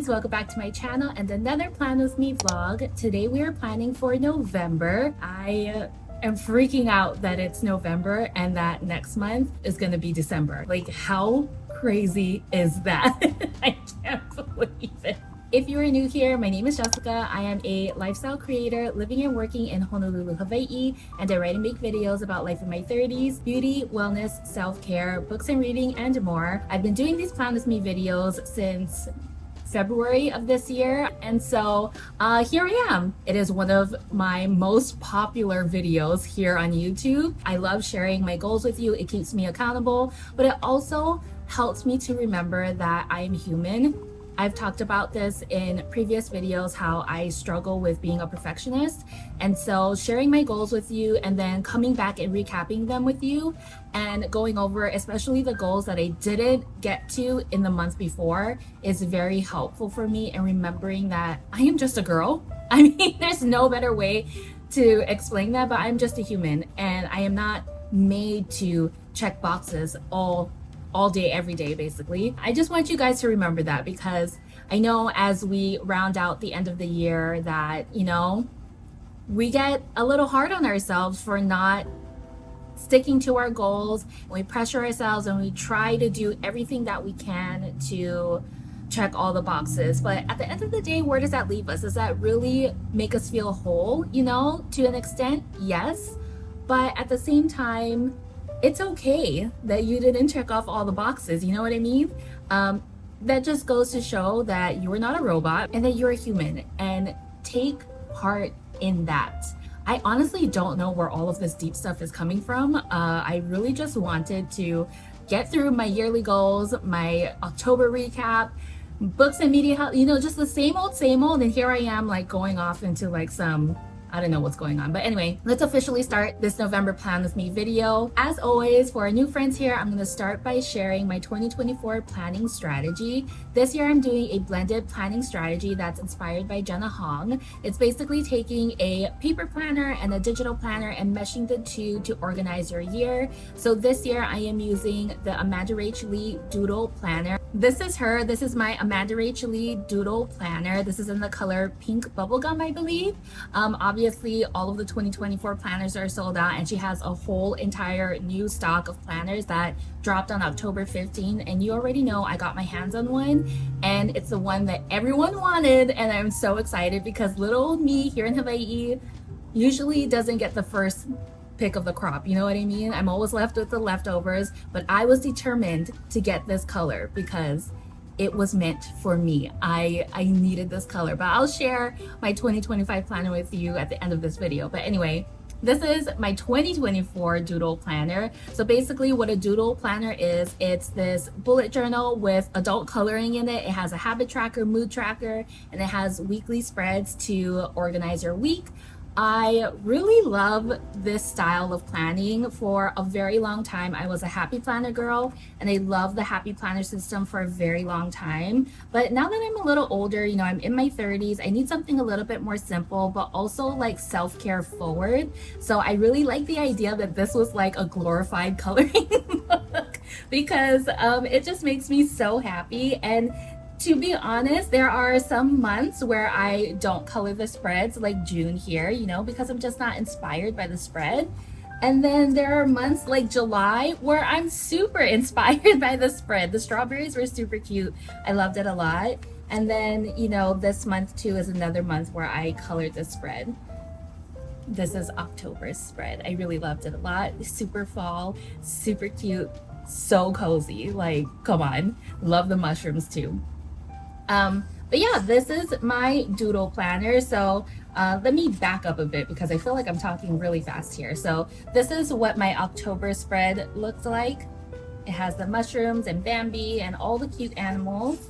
welcome back to my channel and another Plan With Me vlog. Today we are planning for November. I am freaking out that it's November and that next month is gonna be December. Like, how crazy is that? I can't believe it. If you are new here, my name is Jessica. I am a lifestyle creator living and working in Honolulu, Hawaii, and I write and make videos about life in my 30s, beauty, wellness, self-care, books and reading, and more. I've been doing these Plan With Me videos since February of this year, and so here I am. It is one of my most popular videos here on YouTube. I love sharing my goals with you. It keeps me accountable, but it also helps me to remember that I am human. I've talked about this in previous videos, how I struggle with being a perfectionist. And so sharing my goals with you and then coming back and recapping them with you and going over especially the goals that I didn't get to in the month before is very helpful for me in remembering that I am just a girl. I mean, there's no better way to explain that, but I'm just a human and I am not made to check boxes all day, every day, basically. I just want you guys to remember that, because I know as we round out the end of the year that, you know, we get a little hard on ourselves for not sticking to our goals. We pressure ourselves and we try to do everything that we can to check all the boxes. But at the end of the day, where does that leave us? Does that really make us feel whole? You know, to an extent, yes. But at the same time, it's okay that you didn't check off all the boxes, you know what I mean? That just goes to show that you are not a robot and that you're a human, and take heart in that. I honestly don't know where all of this deep stuff is coming from. I really just wanted to get through my yearly goals, my October recap, books and media, you know, just the same old, and here I am like going off into like some, I don't know what's going on. But anyway, let's officially start this November Plan With Me video. As always, for our new friends here, I'm going to start by sharing my 2024 planning strategy. This year, I'm doing a blended planning strategy that's inspired by Jenna Hong. It's basically taking a paper planner and a digital planner and meshing the two to organize your year. So this year, I am using the Amanda Rachel Lee Doodle planner. This is her. This is my Amanda Rachel Lee Doodle planner. This is in the color pink bubblegum, I believe. Obviously, all of the 2024 planners are sold out, and she has a whole entire new stock of planners that dropped on October 15th. And you already know I got my hands on one, and it's the one that everyone wanted. And I'm so excited because little old me here in Hawaii usually doesn't get the first pick of the crop. You know what I mean? I'm always left with the leftovers, but I was determined to get this color because it was meant for me. I needed this color, but I'll share my 2025 planner with you at the end of this video. But anyway, this is my 2024 doodle planner. So basically what a doodle planner is, it's this bullet journal with adult coloring in it. It has a habit tracker, mood tracker, and it has weekly spreads to organize your week. I really love this style of planning. For a very long time, I was a happy planner girl, and I love the happy planner system for a very long time. But now that I'm a little older, you know, I'm in my 30s, I need something a little bit more simple, but also like self-care forward. So I really like the idea that this was like a glorified coloring book, because it just makes me so happy. And to be honest, there are some months where I don't color the spreads, like June here, you know, because I'm just not inspired by the spread. And then there are months like July where I'm super inspired by the spread. The strawberries were super cute. I loved it a lot. And then, you know, this month too is another month where I colored the spread. This is October's spread. I really loved it a lot. Super fall, super cute, so cozy. Like, come on. Love the mushrooms too. But yeah, this is my doodle planner. So let me back up a bit because I feel like I'm talking really fast here. So this is what my October spread looks like. It has the mushrooms and Bambi and all the cute animals.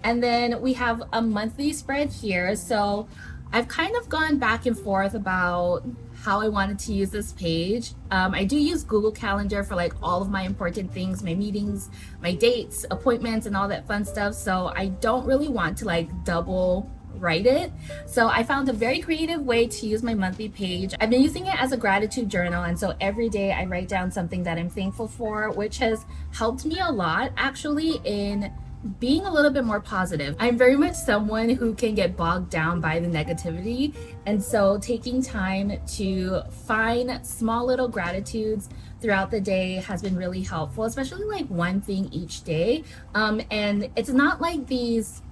And then we have a monthly spread here. So I've kind of gone back and forth about how I wanted to use this page. I do use Google Calendar for like all of my important things, my meetings, my dates, appointments, and all that fun stuff. So I don't really want to like double write it. So I found a very creative way to use my monthly page. I've been using it as a gratitude journal, and so every day I write down something that I'm thankful for, which has helped me a lot actually in being a little bit more positive. I'm very much someone who can get bogged down by the negativity. And so taking time to find small little gratitudes throughout the day has been really helpful, especially like one thing each day. And it's not like these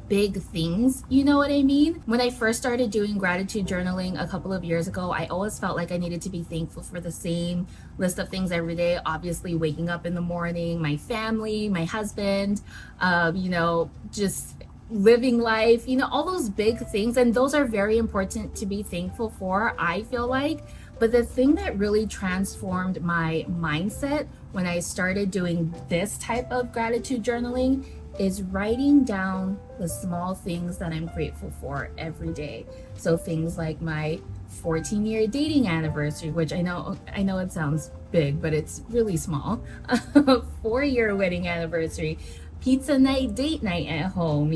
big things, you know what I mean? When I first started doing gratitude journaling a couple of years ago, I always felt like I needed to be thankful for the same list of things every day. Obviously, waking up in the morning, my family, my husband, just living life, all those big things. And those are very important to be thankful for, I feel like. But the thing that really transformed my mindset when I started doing this type of gratitude journaling is writing down the small things that I'm grateful for every day. So things like my 14-year dating anniversary, which I know it sounds big, but it's really small. 4-year wedding anniversary, pizza night, date night at home,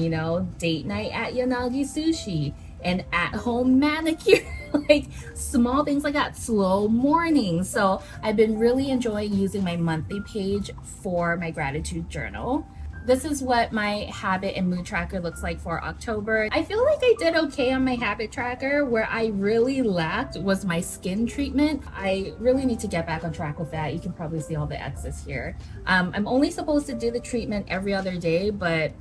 date night at Yanagi Sushi, and at home manicure. Like small things like that, slow mornings. So I've been really enjoying using my monthly page for my gratitude journal. This is what my habit and mood tracker looks like for October. I feel like I did okay on my habit tracker. Where I really lacked was my skin treatment. I really need to get back on track with that. You can probably see all the X's here. I'm only supposed to do the treatment every other day, but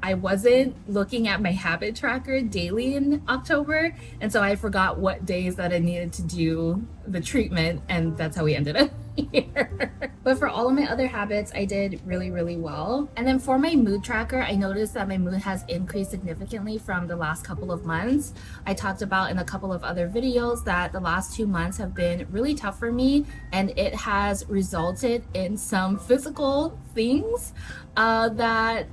I wasn't looking at my habit tracker daily in October, and so I forgot what days that I needed to do the treatment, and that's how we ended up here. But for all of my other habits, I did really, really well. And then for my mood tracker, I noticed that my mood has increased significantly from the last couple of months. I talked about in a couple of other videos that the last 2 months have been really tough for me, and it has resulted in some physical things that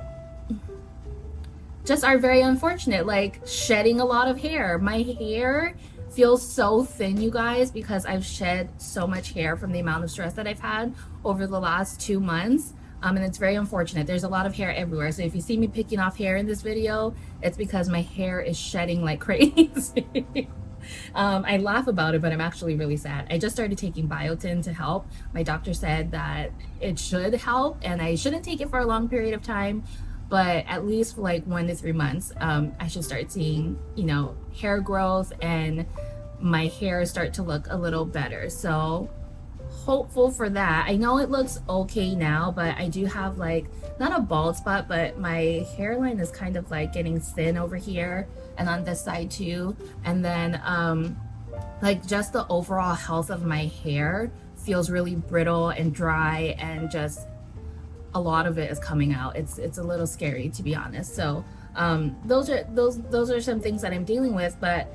just are very unfortunate, like shedding a lot of hair. My hair feels so thin, you guys, because I've shed so much hair from the amount of stress that I've had over the last 2 months. And it's very unfortunate. There's a lot of hair everywhere. So if you see me picking off hair in this video, it's because my hair is shedding like crazy. I laugh about it, but I'm actually really sad. I just started taking biotin to help. My doctor said that it should help and I shouldn't take it for a long period of time, but at least for like 1 to 3 months, I should start seeing, hair growth and my hair start to look a little better. So hopeful for that. I know it looks okay now, but I do have like, not a bald spot, but my hairline is kind of like getting thin over here and on this side too. And then like just the overall health of my hair feels really brittle and dry, and just a lot of it is coming out. It's a little scary, to be honest. So those are some things that I'm dealing with. But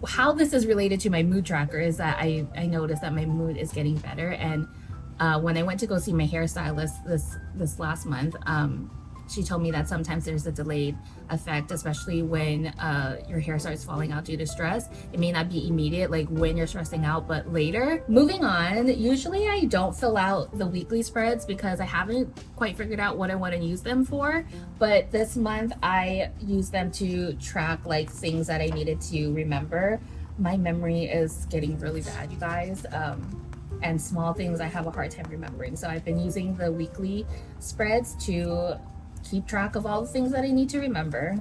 how this is related to my mood tracker is that I noticed that my mood is getting better. And when I went to go see my hairstylist this last month, she told me that sometimes there's a delayed effect, especially when your hair starts falling out due to stress. It may not be immediate, like when you're stressing out, but later. Moving on, usually I don't fill out the weekly spreads because I haven't quite figured out what I want to use them for. But this month I used them to track like things that I needed to remember. My memory is getting really bad, you guys. And small things I have a hard time remembering. So I've been using the weekly spreads to keep track of all the things that I need to remember.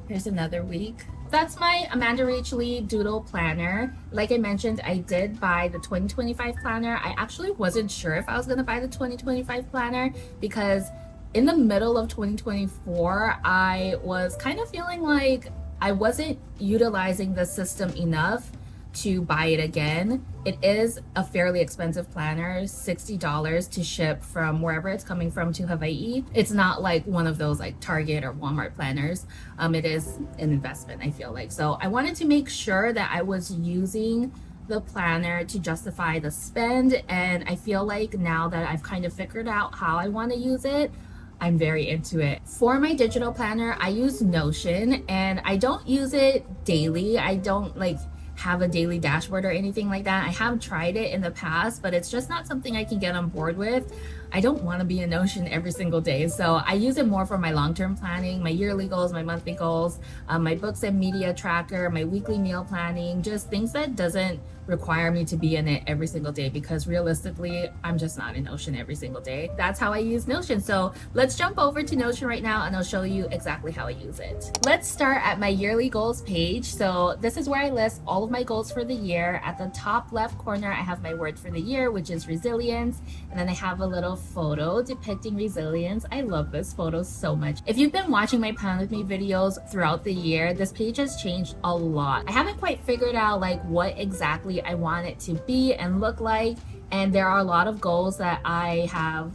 Here's another week. That's my Amanda Rach Lee Doodle planner. Like I mentioned, I did buy the 2025 planner. I actually wasn't sure if I was gonna buy the 2025 planner because in the middle of 2024, I was kind of feeling like I wasn't utilizing the system enough to buy it again. It is a fairly expensive planner, $60 to ship from wherever it's coming from to Hawaii. It's not like one of those like Target or Walmart planners. It is an investment, I feel like. So I wanted to make sure that I was using the planner to justify the spend, and I feel like now that I've kind of figured out how I want to use it, I'm very into it. For my digital planner, I use Notion, and I don't use it daily. I don't like have a daily dashboard or anything like that. I have tried it in the past, but it's just not something I can get on board with. I don't want to be in Notion every single day. So I use it more for my long-term planning, my yearly goals, my monthly goals, my books and media tracker, my weekly meal planning, just things that doesn't require me to be in it every single day, because realistically, I'm just not in Notion every single day. That's how I use Notion. So let's jump over to Notion right now and I'll show you exactly how I use it. Let's start at my yearly goals page. So this is where I list all of my goals for the year. At the top left corner, I have my word for the year, which is resilience. And then I have a little photo depicting resilience. I love this photo so much. If you've been watching my Plan With Me videos throughout the year, this page has changed a lot. I haven't quite figured out like what exactly I want it to be and look like. And there are a lot of goals that I have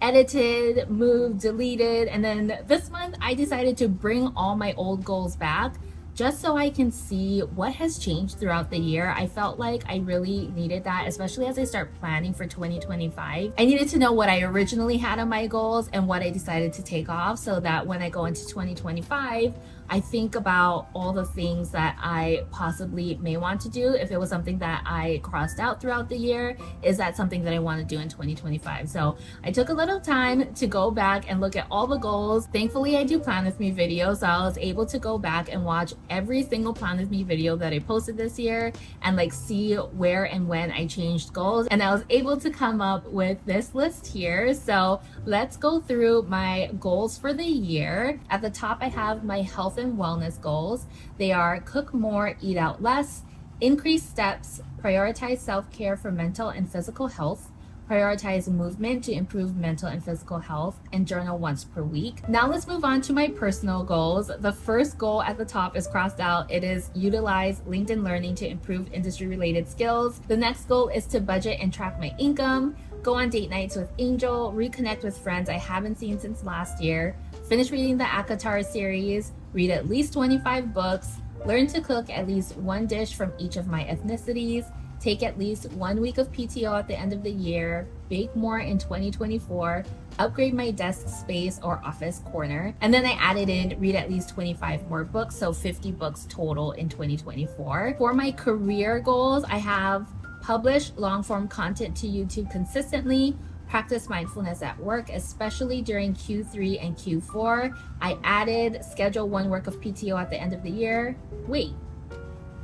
edited, moved, deleted. And then this month I decided to bring all my old goals back just so I can see what has changed throughout the year. I felt like I really needed that, especially as I start planning for 2025. I needed to know what I originally had on my goals and what I decided to take off, so that when I go into 2025, I think about all the things that I possibly may want to do. If it was something that I crossed out throughout the year, is that something that I want to do in 2025? So I took a little time to go back and look at all the goals. Thankfully, I do Plan With Me videos, so I was able to go back and watch every single Plan With Me video that I posted this year and like see where and when I changed goals. And I was able to come up with this list here. So let's go through my goals for the year. At the top, I have my health and wellness goals. They are cook more, eat out less, increase steps, prioritize self-care for mental and physical health, prioritize movement to improve mental and physical health, and journal once per week. Now let's move on to my personal goals. The first goal at the top is crossed out. It is utilize LinkedIn Learning to improve industry-related skills. The next goal is to budget and track my income, go on date nights with Angel, reconnect with friends I haven't seen since last year, finish reading the Akatar series, read at least 25 books, learn to cook at least one dish from each of my ethnicities, take at least 1 week of PTO at the end of the year, bake more in 2024, upgrade my desk space or office corner. And then I added in read at least 25 more books, so 50 books total in 2024. For my career goals, I have publish long form content to YouTube consistently, practice mindfulness at work, especially during Q3 and Q4. I added schedule 1 week of PTO at the end of the year. Wait,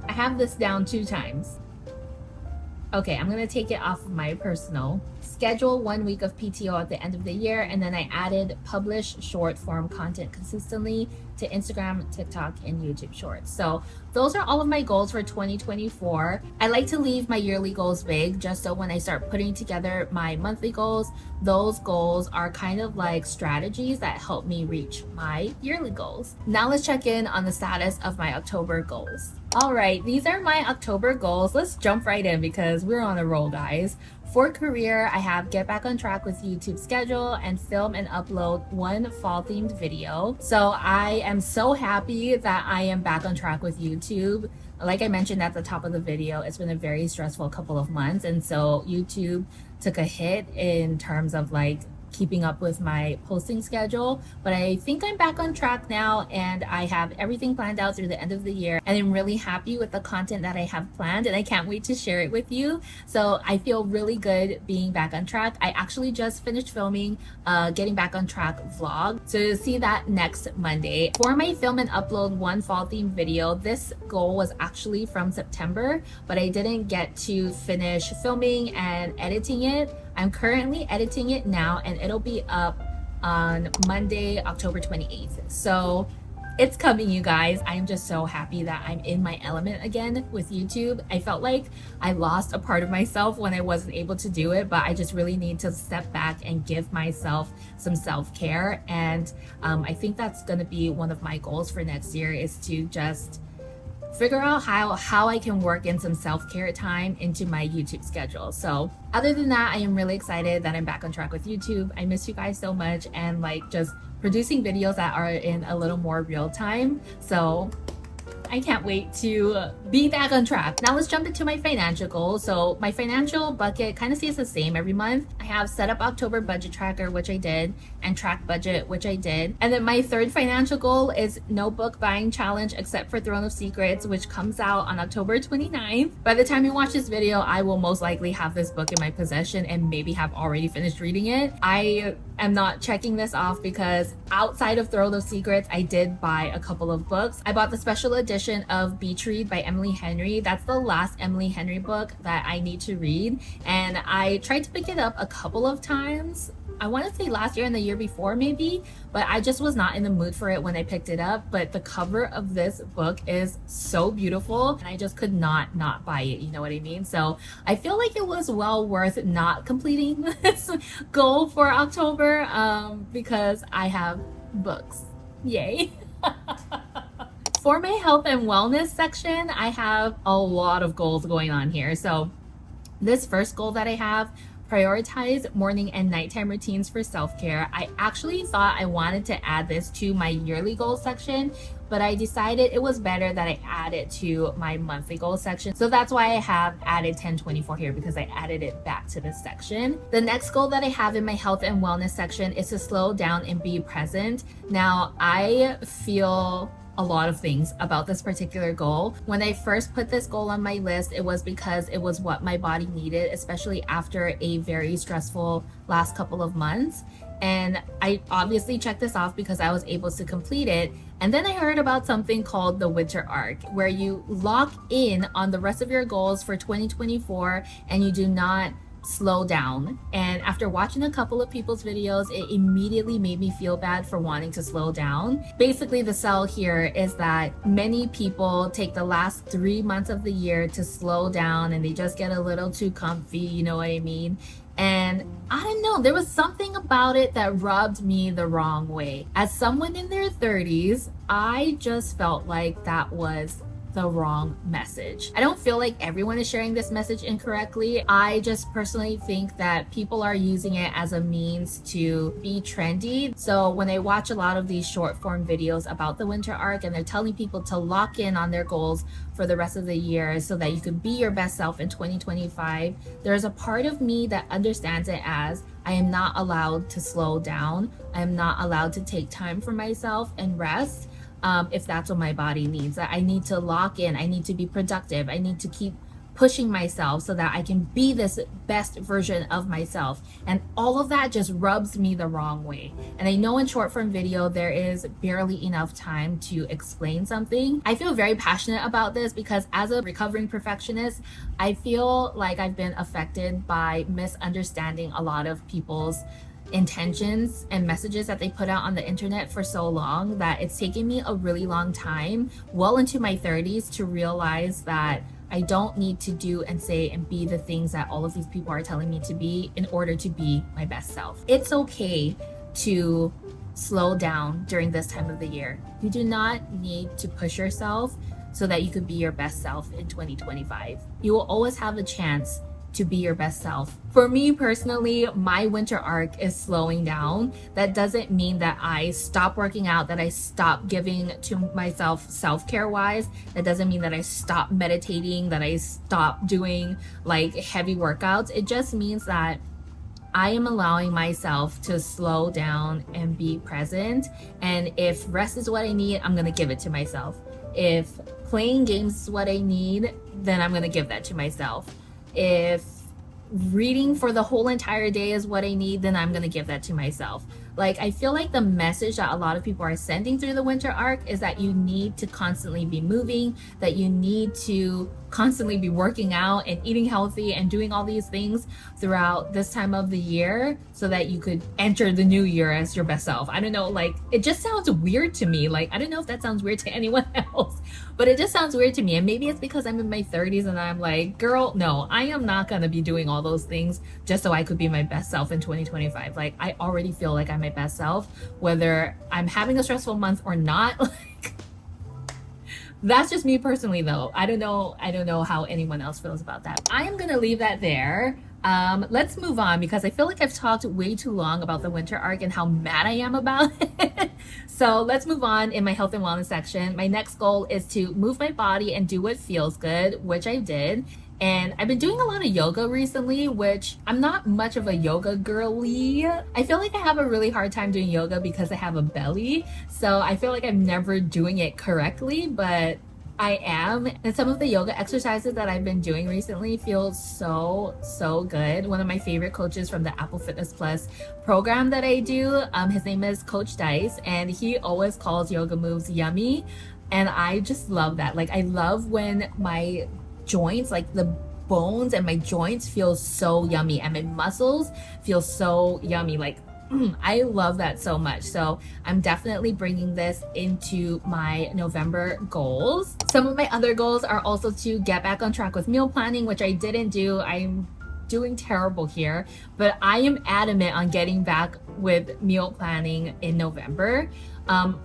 I have this down 2 times. Okay, I'm gonna take it off of my personal. Schedule 1 week of PTO at the end of the year, and then I added publish short form content consistently to Instagram, TikTok, and YouTube Shorts. So those are all of my goals for 2024. I like to leave my yearly goals vague, just so when I start putting together my monthly goals, those goals are kind of like strategies that help me reach my yearly goals. Now let's check in on the status of my October goals. All right, these are my October goals. Let's jump right in because we're on a roll, guys. For career, I have get back on track with YouTube schedule and film and upload 1 fall themed video. So I am so happy that I am back on track with YouTube. Like I mentioned at the top of the video, it's been a very stressful couple of months. And so YouTube took a hit in terms of like keeping up with my posting schedule, but I think I'm back on track now and I have everything planned out through the end of the year, and I'm really happy with the content that I have planned and I can't wait to share it with you. So I feel really good being back on track. I actually just finished filming Getting Back on Track vlog, so you'll see that next Monday. For my film and upload 1 fall themed video, this goal was actually from September, but I didn't get to finish filming and editing it. I'm currently editing it now and it'll be up on Monday, October 28th. So it's coming, you guys. I am just so happy that I'm in my element again with YouTube. I felt like I lost a part of myself when I wasn't able to do it, but I just really need to step back and give myself some self-care. And I think that's gonna be one of my goals for next year, is to just figure out how I can work in some self-care time into my YouTube schedule. So other than that, I am really excited that I'm back on track with YouTube. I miss you guys so much, and like just producing videos that are in a little more real time. So I can't wait to be back on track. Now let's jump into my financial goals. So my financial bucket kind of stays the same every month. I have set up October budget tracker, which I did, and track budget, which I did. And then my third financial goal is no book buying challenge except for Throne of Secrets, which comes out on October 29th. By the time you watch this video, I will most likely have this book in my possession and maybe have already finished reading it. I am not checking this off because outside of Throne of Secrets, I did buy a couple of books. I bought the special edition of Beach Read by Emily Henry. That's the last Emily Henry book that I need to read, and I tried to pick it up a couple of times. I want to say last year and the year before maybe, but I just was not in the mood for it when I picked it up. But the cover of this book is so beautiful and I just could not buy it, you know what I mean? So I feel like it was well worth not completing this goal for October because I have books. Yay. For my health and wellness section, I have a lot of goals going on here. So this first goal that I have, prioritize morning and nighttime routines for self-care. I actually thought I wanted to add this to my yearly goal section, but I decided it was better that I add it to my monthly goal section. So that's why I have added 1024 here, because I added it back to this section. The next goal that I have in my health and wellness section is to slow down and be present. Now, I feel a lot of things about this particular goal. When I first put this goal on my list, it was because it was what my body needed, especially after a very stressful last couple of months. And I obviously checked this off because I was able to complete it. And then I heard about something called the winter arc, where you lock in on the rest of your goals for 2024 and you do not slow down. And after watching a couple of people's videos, it immediately made me feel bad for wanting to slow down. Basically, the sell here is that many people take the last 3 months of the year to slow down and they just get a little too comfy, you know what I mean? And I don't know, there was something about it that rubbed me the wrong way. As someone in their 30s, I just felt like that was the wrong message. I don't feel like everyone is sharing this message incorrectly. I just personally think that people are using it as a means to be trendy. So when I watch a lot of these short form videos about the winter arc and they're telling people to lock in on their goals for the rest of the year so that you can be your best self in 2025, there's a part of me that understands it as I am not allowed to slow down. I am not allowed to take time for myself and rest. If that's what my body needs. I need to lock in, I need to be productive, I need to keep pushing myself so that I can be this best version of myself. And all of that just rubs me the wrong way. And I know in short form video, there is barely enough time to explain something. I feel very passionate about this because as a recovering perfectionist, I feel like I've been affected by misunderstanding a lot of people's intentions and messages that they put out on the internet for so long that it's taken me a really long time, well into my 30s, to realize that I don't need to do and say and be the things that all of these people are telling me to be in order to be my best self. It's okay to slow down during this time of the year. You do not need to push yourself so that you could be your best self in 2025. You will always have a chance to be your best self. For me personally, my winter arc is slowing down. That doesn't mean that I stop working out, that I stop giving to myself self-care wise. That doesn't mean that I stop meditating, that I stop doing like heavy workouts. It just means that I am allowing myself to slow down and be present. And if rest is what I need, I'm gonna give it to myself. If playing games is what I need, then I'm gonna give that to myself. If reading for the whole entire day is what I need, then I'm gonna give that to myself. Like, I feel like the message that a lot of people are sending through the winter arc is that you need to constantly be moving, that you need to constantly be working out and eating healthy and doing all these things throughout this time of the year so that you could enter the new year as your best self. I don't know, like, it just sounds weird to me. Like, I don't know if that sounds weird to anyone else, but it just sounds weird to me. And maybe it's because I'm in my 30s and I'm like, girl, no, I am not gonna be doing all those things just so I could be my best self in 2025. Like, I already feel like I'm my best self, whether I'm having a stressful month or not. Like, that's just me personally though. I don't know how anyone else feels about that. I am gonna leave that there. Let's move on because I feel like I've talked way too long about the winter arc and how mad I am about it. So let's move on in my health and wellness section. My next goal is to move my body and do what feels good, which I did. And I've been doing a lot of yoga recently, which I'm not much of a yoga girly. I feel like I have a really hard time doing yoga because I have a belly. So I feel like I'm never doing it correctly, but I am. And some of the yoga exercises that I've been doing recently feel so good. One of my favorite coaches from the Apple Fitness Plus program that I do, his name is Coach Dice, and he always calls yoga moves yummy. And I just love that. Like, I love when my joints, like the bones and my joints, feel so yummy, and my muscles feel so yummy. Like, I love that so much. So I'm definitely bringing this into my November goals. Some of my other goals are also to get back on track with meal planning, which I didn't do. I'm doing terrible here, but I am adamant on getting back with meal planning in November.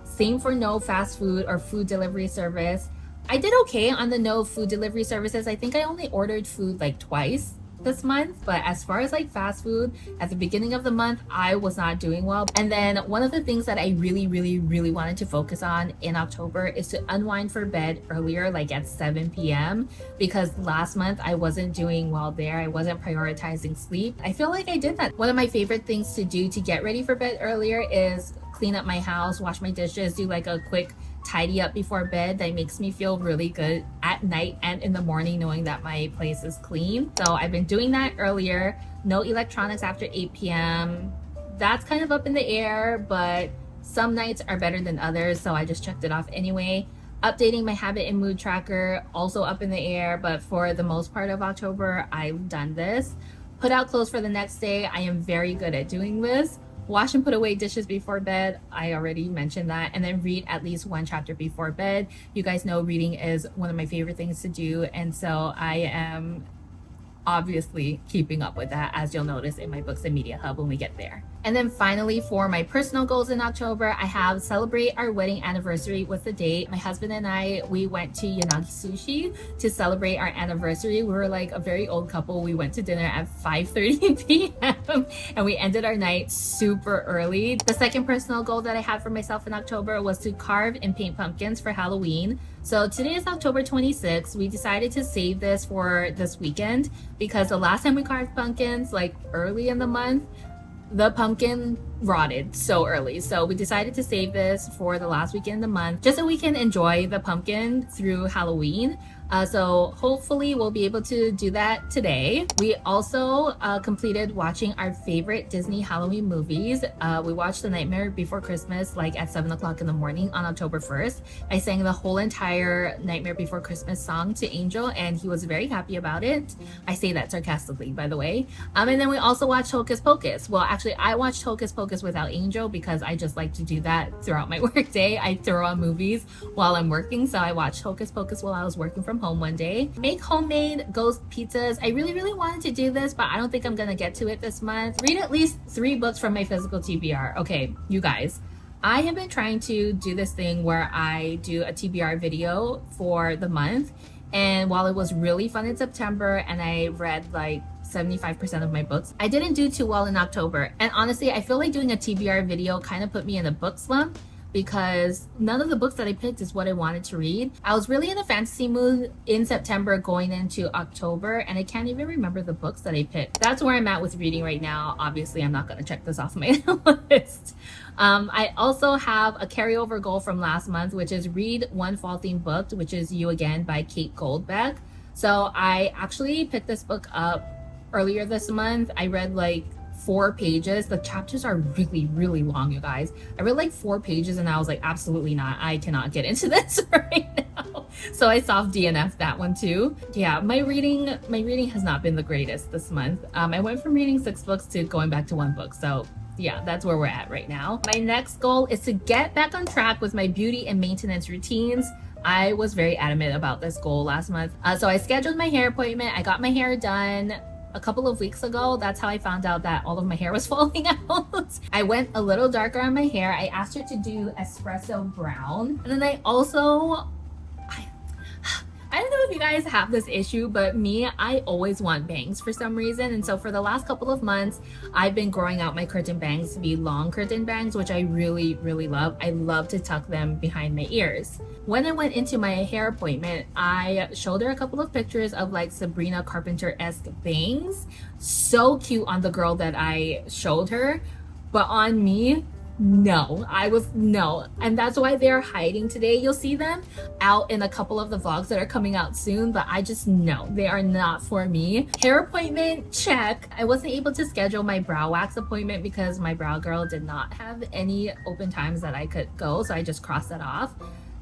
Same for no fast food or food delivery service. I did okay on the no food delivery services. I think I only ordered food like twice this month, but as far as like fast food at the beginning of the month, I was not doing well. And then one of the things that I really wanted to focus on in October is to unwind for bed earlier, like at 7 p.m. because last month I wasn't doing well there. I wasn't prioritizing sleep. I feel like I did that. One of my favorite things to do to get ready for bed earlier is clean up my house, wash my dishes, do like a quick tidy up before bed. That makes me feel really good at night and in the morning, knowing that my place is clean. So I've been doing that earlier. No electronics after 8 p.m. That's kind of up in the air, but some nights are better than others, so I just checked it off anyway. Updating my habit and mood tracker, also up in the air, but for the most part of October, I've done this. Put out clothes for the next day. I am very good at doing this. Wash and put away dishes before bed. I already mentioned that. And then read at least one chapter before bed. You guys know reading is one of my favorite things to do. And so I am obviously keeping up with that, as you'll notice in my Books and Media Hub when we get there. And then finally, for my personal goals in October, I have celebrate our wedding anniversary with a date. My husband and I, we went to Yanagi Sushi to celebrate our anniversary. We were like a very old couple. We went to dinner at 5:30 p.m. and we ended our night super early. The second personal goal that I had for myself in October was to carve and paint pumpkins for Halloween. So today is October 26th. We decided to save this for this weekend because the last time we carved pumpkins, like early in the month, the pumpkin rotted so early. So we decided to save this for the last weekend of the month just so we can enjoy the pumpkin through Halloween. So hopefully we'll be able to do that today. We also completed watching our favorite Disney Halloween movies. We watched The Nightmare Before Christmas like at 7 o'clock in the morning on October 1st. I sang the whole entire Nightmare Before Christmas song to Angel and he was very happy about it. I say that sarcastically, by the way. And then we also watched Hocus Pocus. Well, actually I watched Hocus Pocus without Angel because I just like to do that throughout my work day. I throw on movies while I'm working. So I watched Hocus Pocus while I was working from home one day. Make homemade ghost pizzas. I really wanted to do this, but I don't think I'm gonna get to it this month. Read at least 3 books from my physical TBR. Okay, you guys, I have been trying to do this thing where I do a TBR video for the month, and while it was really fun in September and I read like 75% of my books, I didn't do too well in October. And honestly, I feel like doing a TBR video kind of put me in a book slump because none of the books that I picked is what I wanted to read. I was really in a fantasy mood in September going into October, and I can't even remember the books that I picked. That's where I'm at with reading right now. Obviously, I'm not going to check this off my list. I also have a carryover goal from last month, which is read one fall-themed book, which is You Again by Kate Goldbeck. So I actually picked this book up earlier this month. I read like 4 pages. The chapters are really long, you guys. I read like 4 pages and I was like, absolutely not. I cannot get into this right now. So I soft DNF that one too. Yeah, my reading has not been the greatest this month. I went from reading 6 books to going back to 1 book. So yeah, that's where we're at right now. My next goal is to get back on track with my beauty and maintenance routines. I was very adamant about this goal last month. So I scheduled my hair appointment. I got my hair done a couple of weeks ago. That's how I found out that all of my hair was falling out. I went a little darker on my hair. I asked her to do espresso brown. And then I I don't know if you guys have this issue, but me, I always want bangs for some reason. And so for the last couple of months, I've been growing out my curtain bangs to be long curtain bangs, which I really, really love. I love to tuck them behind my ears. When I went into my hair appointment, I showed her a couple of pictures of like Sabrina Carpenter-esque bangs. So cute on the girl that I showed her, but on me, no. And that's why they're hiding today. You'll see them out in a couple of the vlogs that are coming out soon, but I just know they are not for me. Hair appointment, check. I wasn't able to schedule my brow wax appointment because my brow girl did not have any open times that I could go, so I just crossed that off.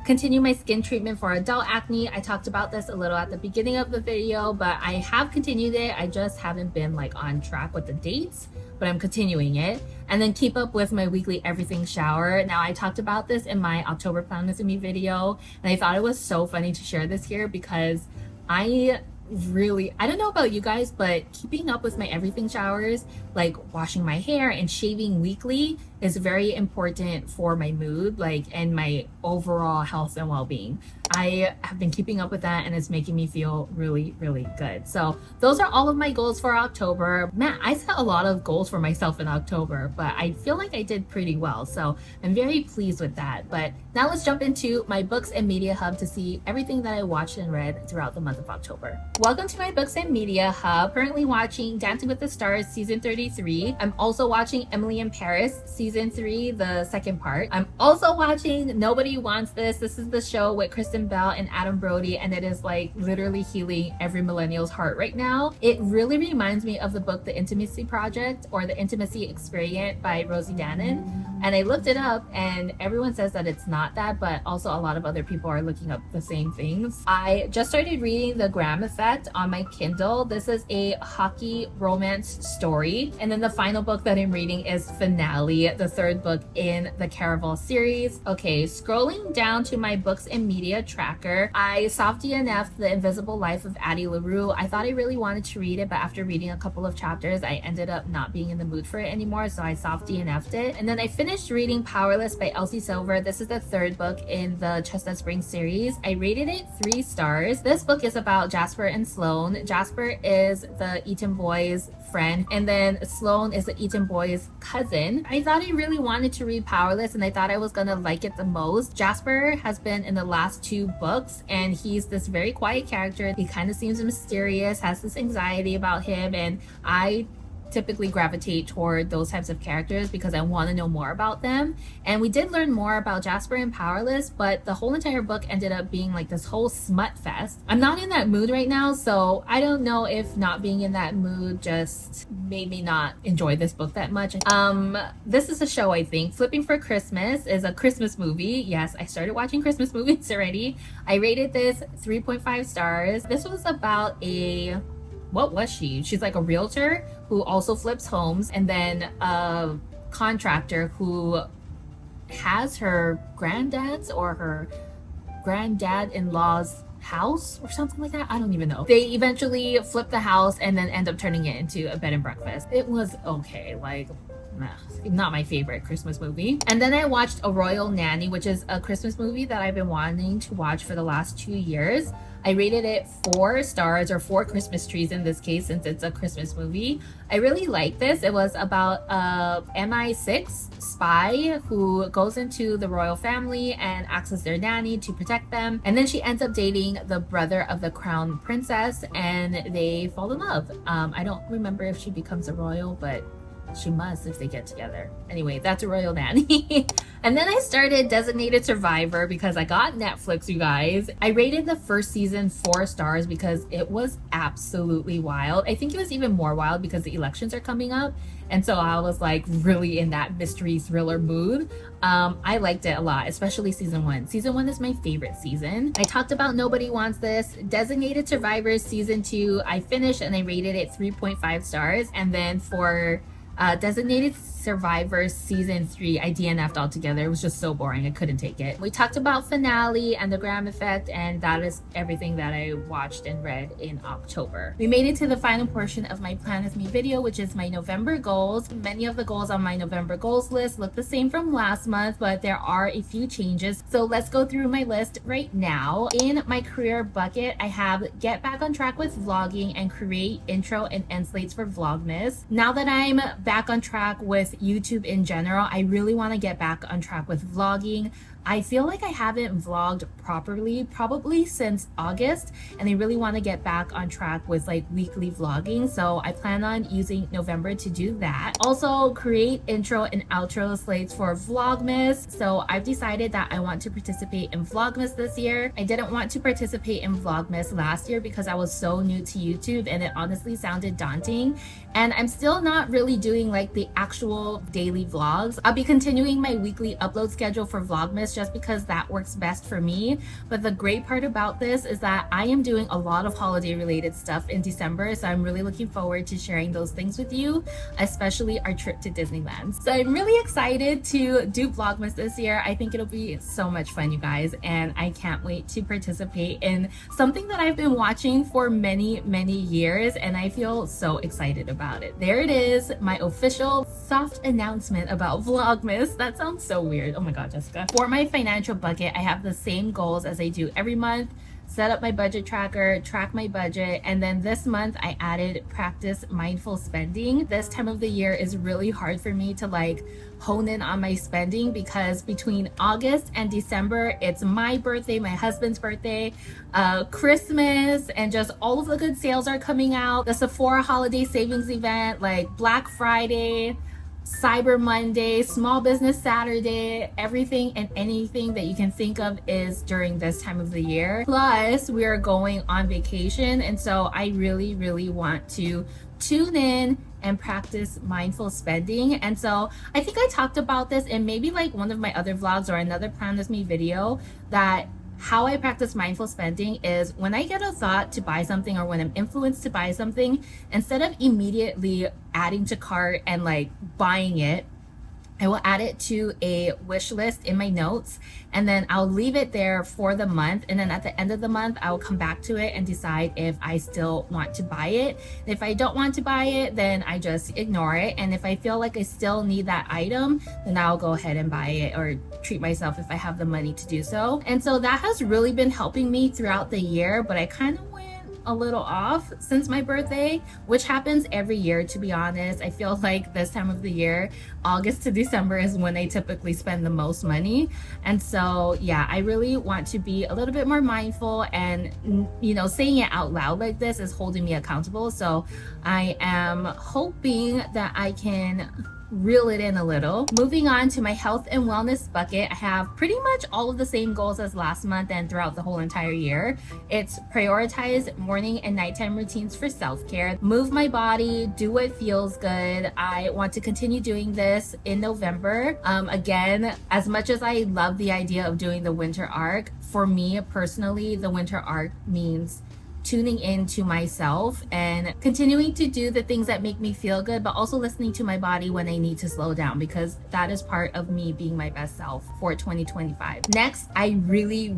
Continue my skin treatment for adult acne. I talked about this a little at the beginning of the video, but I have continued it. I just haven't been like on track with the dates, but I'm continuing it. And then keep up with my weekly everything shower. Now, I talked about this in my October Plan With Me video, and I thought it was so funny to share this here because I don't know about you guys, but keeping up with my everything showers, like washing my hair and shaving weekly, is very important for my mood, like, and my overall health and well-being. I have been keeping up with that and it's making me feel really, really good. So those are all of my goals for October. Man, I set a lot of goals for myself in October, but I feel like I did pretty well. So I'm very pleased with that. But now let's jump into my books and media hub to see everything that I watched and read throughout the month of October. Welcome to my books and media hub. Currently watching Dancing with the Stars season 33. I'm also watching Emily in Paris season 3, the second part. I'm also watching Nobody Wants This. This is the show with Kristen Bell and Adam Brody, and it is like literally healing every millennial's heart right now. It really reminds me of the book The Intimacy Project or The Intimacy Experience by Rosie Danan. And I looked it up and everyone says that it's not that, but also a lot of other people are looking up the same things. I just started reading The Graham Effect on my Kindle. This is a hockey romance story. And then the final book that I'm reading is Finale, the third book in the Caraval series. Okay, scrolling down to my books and media tracker, I soft DNF'd The Invisible Life of Addie LaRue. I thought I really wanted to read it, but after reading a couple of chapters, I ended up not being in the mood for it anymore, so I soft DNF'd it. And then I finished reading Powerless by Elsie Silver. This is the third book in the Chestnut Springs series. I rated it 3 stars. This book is about Jasper and Sloane. Jasper is the Eaton boys' friend, and then Sloane is the Eaton boys' cousin. I thought I really wanted to read Powerless, and I thought I was gonna like it the most. Jasper has been in the last 2 books, and he's this very quiet character. He kind of seems mysterious, has this anxiety about him, and I typically gravitate toward those types of characters because I want to know more about them. And we did learn more about Jasper and Powerless, but the whole entire book ended up being like this whole smut fest. I'm not in that mood right now, so I don't know if not being in that mood just made me not enjoy this book that much. This is a show, I think. Flipping for Christmas is a Christmas movie. Yes, I started watching Christmas movies already. I rated this 3.5 stars. This was about what was she? She's like a realtor who also flips homes, and then a contractor who has her granddad's or her granddad-in-law's house or something like that. I don't even know. They eventually flip the house and then end up turning it into a bed and breakfast. It was okay, like not my favorite Christmas movie. And then I watched A Royal Nanny, which is a Christmas movie that I've been wanting to watch for the last 2 years. I rated it 4 stars, or 4 Christmas trees in this case, since it's a Christmas movie. I really like this. It was about a MI6 spy who goes into the royal family and acts as their nanny to protect them. And then she ends up dating the brother of the crown princess, and they fall in love. I don't remember if she becomes a royal, but she must if they get together. Anyway, that's A Royal Nanny. And then I started Designated Survivor because I got Netflix, you guys. I rated the first season 4 stars because it was absolutely wild. I think it was even more wild because the elections are coming up. And so I was like really in that mystery thriller mood. I liked it a lot, especially season 1. Season 1 is my favorite season. I talked about Nobody Wants This. Designated Survivor season 2, I finished and I rated it 3.5 stars. And then for Designated Survivor Season 3, I DNF'd altogether. It was just so boring. I couldn't take it. We talked about Finale and the Graham Effect, and that is everything that I watched and read in October. We made it to the final portion of my Plan With Me video, which is my November goals. Many of the goals on my November goals list look the same from last month, but there are a few changes. So let's go through my list right now. In my career bucket, I have get back on track with vlogging and create intro and end slates for Vlogmas. Now that I'm back on track with YouTube in general, I really want to get back on track with vlogging. I feel like I haven't vlogged properly probably since August, and I really want to get back on track with like weekly vlogging. So I plan on using November to do that. Also, create intro and outro slates for Vlogmas. So I've decided that I want to participate in Vlogmas this year. I didn't want to participate in Vlogmas last year because I was so new to YouTube and it honestly sounded daunting. And I'm still not really doing like the actual daily vlogs. I'll be continuing my weekly upload schedule for Vlogmas just because that works best for me. But the great part about this is that I am doing a lot of holiday related stuff in December, so I'm really looking forward to sharing those things with you, especially our trip to Disneyland. So I'm really excited to do Vlogmas this year. I think it'll be so much fun, you guys, and I can't wait to participate in something that I've been watching for many years, and I feel so excited about it. There it is, my official soft announcement about Vlogmas. That sounds so weird. Oh my god, Jessica. For my financial bucket, I have the same goals as I do every month. Set up my budget tracker, track my budget, and then this month I added practice mindful spending. This time of the year is really hard for me to like hone in on my spending because between August and December, it's my birthday, my husband's birthday, Christmas, and just all of the good sales are coming out. The Sephora holiday savings event, like Black Friday, Cyber Monday, Small Business Saturday, everything and anything that you can think of is during this time of the year. Plus, we are going on vacation, and so I really want to tune in and practice mindful spending. And so I think I talked about this in maybe like one of my other vlogs or another Plan With Me video, that how I practice mindful spending is when I get a thought to buy something or when I'm influenced to buy something, instead of immediately adding to cart and like buying it, I will add it to a wish list in my notes, and then I'll leave it there for the month. And then at the end of the month, I will come back to it and decide if I still want to buy it. If I don't want to buy it, then I just ignore it. And if I feel like I still need that item, then I'll go ahead and buy it or treat myself if I have the money to do so. And so that has really been helping me throughout the year, but I kind of went a little off since my birthday, which happens every year, to be honest. I feel like this time of the year, August to December, is when I typically spend the most money. And so yeah, I really want to be a little bit more mindful, and you know, saying it out loud like this is holding me accountable. So I am hoping that I can reel it in a little. Moving on to my health and wellness bucket, I have pretty much all of the same goals as last month and throughout the whole entire year. It's prioritize morning and nighttime routines for self-care, move my body, do what feels good. I want to continue doing this in November. Again, as much as I love the idea of doing the winter arc, for me personally, the winter arc means tuning into myself and continuing to do the things that make me feel good, but also listening to my body when I need to slow down, because that is part of me being my best self for 2025. Next, I really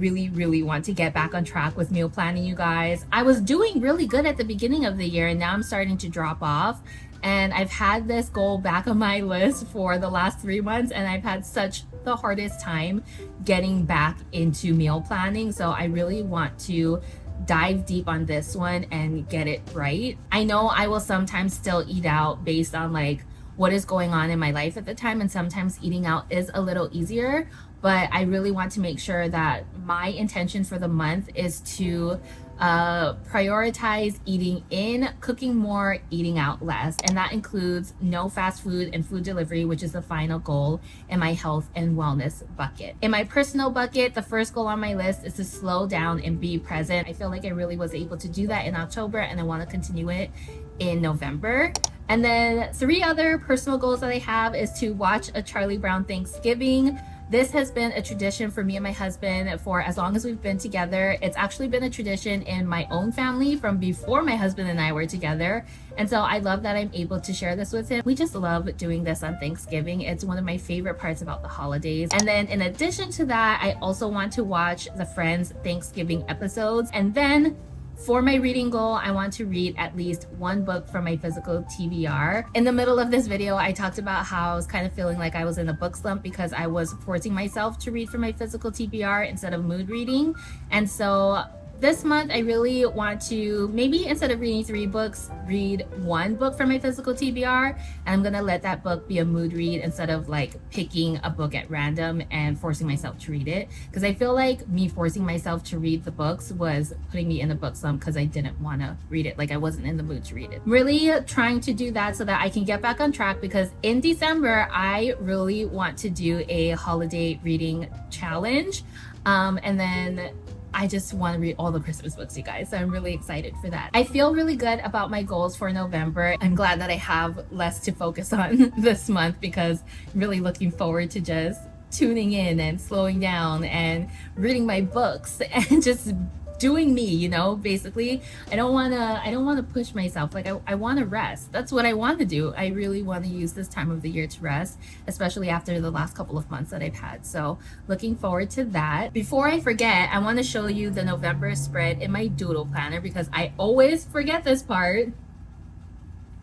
want to get back on track with meal planning, you guys. I was doing really good at the beginning of the year, and now I'm starting to drop off. And I've had this goal back on my list for the last 3 months, and I've had such the hardest time getting back into meal planning. So I really want to dive deep on this one and get it right. I know I will sometimes still eat out based on like what is going on in my life at the time, and sometimes eating out is a little easier, but I really want to make sure that my intention for the month is to prioritize eating in, cooking more, eating out less. And that includes no fast food and food delivery, which is the final goal in my health and wellness bucket. In my personal bucket, the first goal on my list is to slow down and be present. I feel like I really was able to do that in October, and I want to continue it in November. And then 3 other personal goals that I have is to watch a Charlie Brown Thanksgiving, This has been a tradition for me and my husband for as long as we've been together. It's actually been a tradition in my own family from before my husband and I were together. And so I love that I'm able to share this with him. We just love doing this on Thanksgiving. It's one of my favorite parts about the holidays. And then in addition to that, I also want to watch the Friends Thanksgiving episodes. And then for my reading goal, I want to read at least one book from my physical TBR. In the middle of this video, I talked about how I was kind of feeling like I was in a book slump because I was forcing myself to read from my physical TBR instead of mood reading. And so this month, I really want to maybe instead of reading 3 books, read 1 book from my physical TBR. And I'm gonna let that book be a mood read instead of like picking a book at random and forcing myself to read it. Because I feel like me forcing myself to read the books was putting me in a book slump because I didn't want to read it. Like I wasn't in the mood to read it. Really trying to do that so that I can get back on track because in December, I really want to do a holiday reading challenge. And then I just want to read all the Christmas books, you guys. So I'm really excited for that. I feel really good about my goals for November. I'm glad that I have less to focus on this month because I'm really looking forward to just tuning in and slowing down and reading my books and just doing me, you know, basically. I don't want to push myself. Like I want to rest. That's what I want to do. I really want to use this time of the year to rest, especially after the last couple of months that I've had. So looking forward to that. Before I forget, I want to show you the November spread in my Doodle planner because I always forget this part.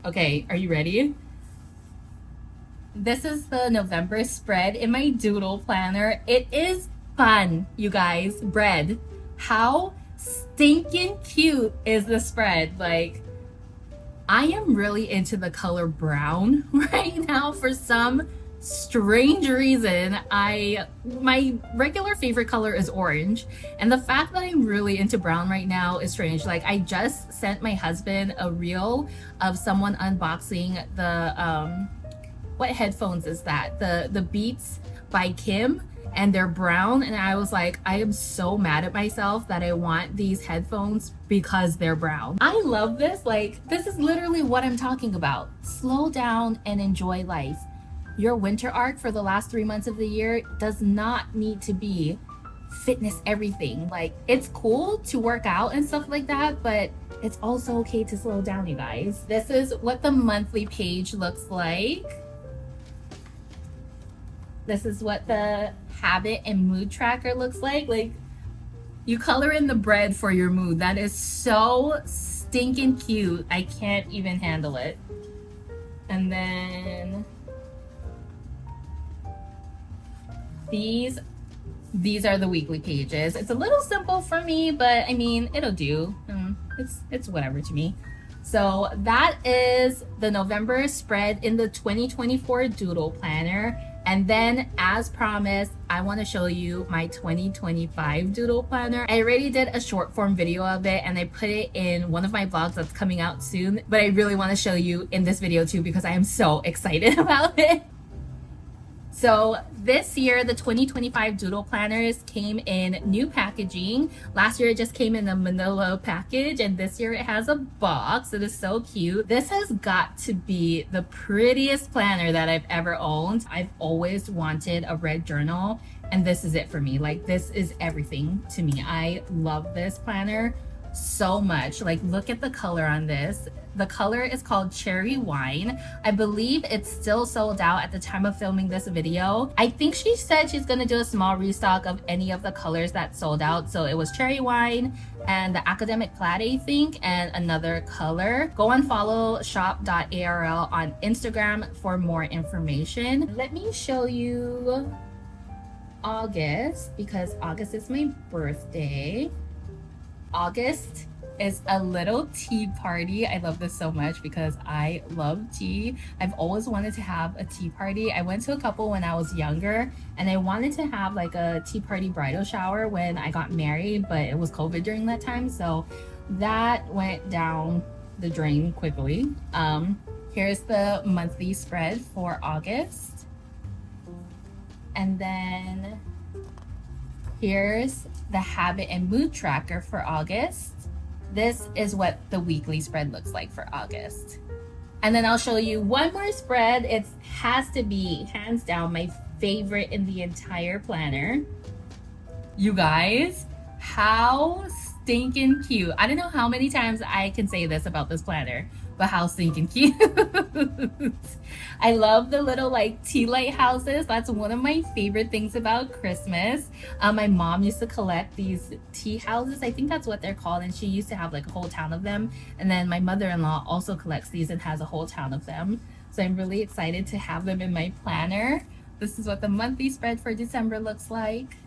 Okay, are you ready? This is the November spread in my Doodle planner. It is fun, you guys. Bread. How stinking cute is the spread? Like, I am really into the color brown right now for some strange reason. My regular favorite color is orange, and the fact that I'm really into brown right now is strange. Like I just sent my husband a reel of someone unboxing the what headphones is that? The Beats by Kim, and they're brown, and I was like, I am so mad at myself that I want these headphones because they're brown. I love this. Like, this is literally what I'm talking about. Slow down and enjoy life. Your winter arc for the last 3 months of the year does not need to be fitness everything. Like, it's cool to work out and stuff like that, but it's also okay to slow down, you guys. This is what the monthly page looks like. This is what the habit and mood tracker looks like. Like, you color in the bread for your mood. That is so stinking cute. I can't even handle it. And then these are the weekly pages. It's a little simple for me, but I mean, it'll do. It's whatever to me. So that is the November spread in the 2024 Doodle Planner. And then, as promised, I want to show you my 2025 Doodle Planner. I already did a short form video of it and I put it in one of my vlogs that's coming out soon. But I really want to show you in this video too because I am so excited about it. So this year, the 2025 Doodle Planners came in new packaging. Last year, it just came in a manila package, and this year it has a box. It is so cute. This has got to be the prettiest planner that I've ever owned. I've always wanted a red journal, and this is it for me. Like, this is everything to me. I love this planner so much. Like, look at the color on this. The color is called Cherry Wine. I believe it's still sold out at the time of filming this video. I think she said she's gonna do a small restock of any of the colors that sold out. So it was Cherry Wine and the Academic Plaid, I think, and another color. Go and follow shop.arl on Instagram for more information. Let me show you August because August is my birthday. August is a little tea party. I love this so much because I love tea. I've always wanted to have a tea party. I went to a couple when I was younger and I wanted to have like a tea party bridal shower when I got married, but it was COVID during that time. So that went down the drain quickly. Here's the monthly spread for August. And then here's the habit and mood tracker for August. This is what the weekly spread looks like for August. And then I'll show you one more spread. It has to be, hands down, my favorite in the entire planner. You guys, how stinking cute. I don't know how many times I can say this about this planner, but how stinking cute. I love the little like tea light houses. That's one of my favorite things about Christmas. My mom used to collect these tea houses. I think that's what they're called. And she used to have like a whole town of them. And then my mother-in-law also collects these and has a whole town of them. So I'm really excited to have them in my planner. This is what the monthly spread for December looks like.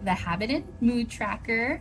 The habit and mood tracker,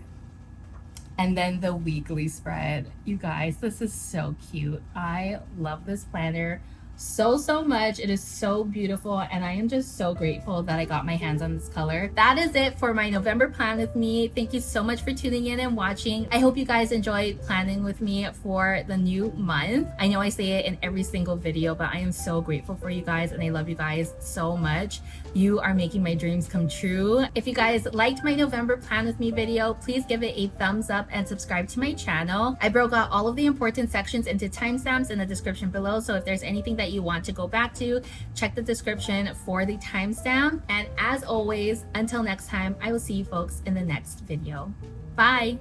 and then the weekly spread. You guys, this is so cute. I love this planner so much. It is so beautiful, and I am just so grateful that I got my hands on this color. That is it for my November plan with me. Thank you so much for tuning in and watching. I hope you guys enjoyed planning with me for the new month. I know I say it in every single video, but I am so grateful for you guys, and I love you guys so much. You are making my dreams come true. If you guys liked my November plan with me video, please give it a thumbs up and subscribe to my channel. I broke out all of the important sections into timestamps in the description below, so if there's anything that you want to go back to, check the description for the timestamp. And as always, until next time, I will see you folks in the next video. Bye!